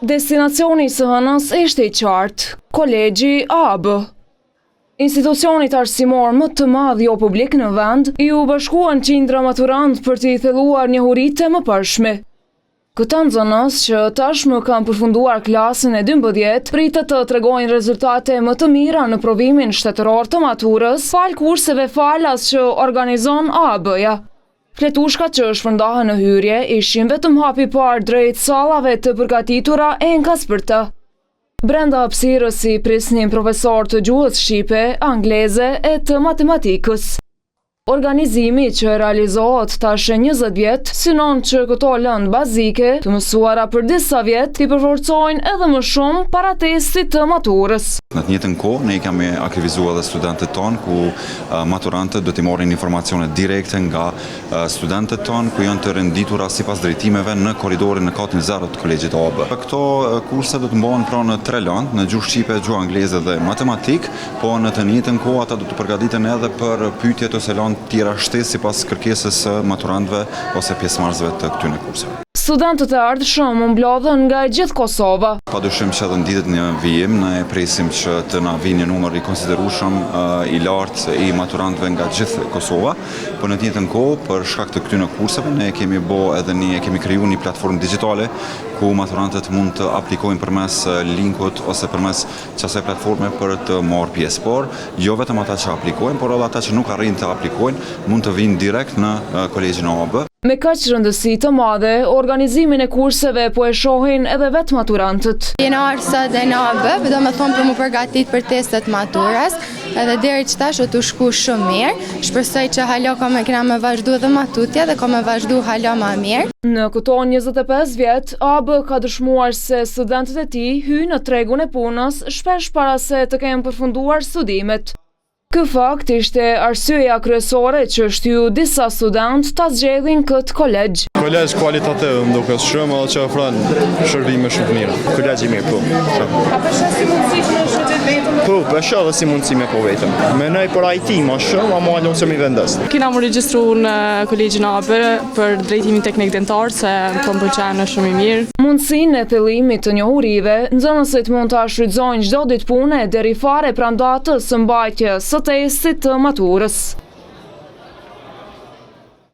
Destinacioni së hënës ishte i qartë, kolegji AB. Institucionit arsimor më të madh jo publik në vend, ju bashkuan qindra maturant për t'i thelluar njohuritë e mëparshme. Këta nxënës që tashmë kanë përfunduar klasën e 12, pritet të tregojnë rezultate më të mira në provimin shtetëror të maturës, fal kurseve falas që organizon AB-ja. Fletushkat që shpërndahen në hyrje ishin vetëm hapi parë drejt sallave të përgatitura enkas për të. Brenda hapësirës i prisnin profesor të gjuhës shqipe, angleze e të matematikës. Organizimi që realizohet tash 20 vjet synon që këto lëndë bazike të mësuara për disa vjet t'i përforcojnë edhe më shumë para testit të maturës. Në të njëjtën kohë ne kemi aktivizuar edhe studentët tonë ku maturantët do t'i marrin informacione direkte nga studentët tonë ku janë të renditura sipas drejtimeve në korridorin në katin 0 të kolegjit AB. Këto kurse do të mbahen pra në 3 lëndë, në gjuhë shqipe, gjuhë angleze dhe matematik, po në të njëjtën kohë ata do të përgatiten edhe për pyetjet ose lëndë tjera shtesë sipas kërkesës së maturantëve ose pjesëmarrësve të këtyre kurseve. Studentët e ardhshëm mbledhen nga gjithë Kosova. Padyshim që edhe ndihet një vijim, ne presim që të na vinë një numër i konsiderueshëm i lartë i maturantëve nga gjithë Kosova, por në të njëjtën kohë për shkak të këtyre kurseve ne kemi krijuar një platformë digjitale ku maturantët mund të aplikojnë përmes linkut ose përmes kësaj platforme për të marrë pjesë. Por jo vetëm ata që aplikojnë, por edhe ata që nuk arrin të aplikojnë mund të vinë direkt në kolegjin AB. Me kaq rëndësi të madhe, organizimin e kurseve po e shohin edhe vetë maturantët. Jena sot në AB, do me thonë për mu përgatit për testet maturës, edhe deri që tash të shku shumë mirë. Shpresoj që hala ka me kena me vazhdu dhe matutja dhe ka me vazhdu hala ma mirë. Në këto 25 vjet, AB ka dëshmuar se studentët e tij hyjnë në tregun e punës shpesh para se të kenë përfunduar studimet. Ky fakt ishte arsyeja kryesore që shtyu disa studentë ta zgjedhin këtë kolegj. Kolegj kualitativ më duket shumë edhe që ofron shërbime shumë të mira. Kolegj i mirë po. A përshë si mundësi në shëtet vetëm? Po, përshë edhe si mundësi me po vetëm. Menoj për IT më shumë, ama alon se mi vendos. Kena më regjistru në kolegjin AB për drejtimin teknik dentar se më pëlqen shumë i mirë. Mundësinë e thellimit të njohurive, nxënësit mund ta shfrytëzojnë çdo ditë pune deri fare pranë datës së mbajtjes së testit të maturës.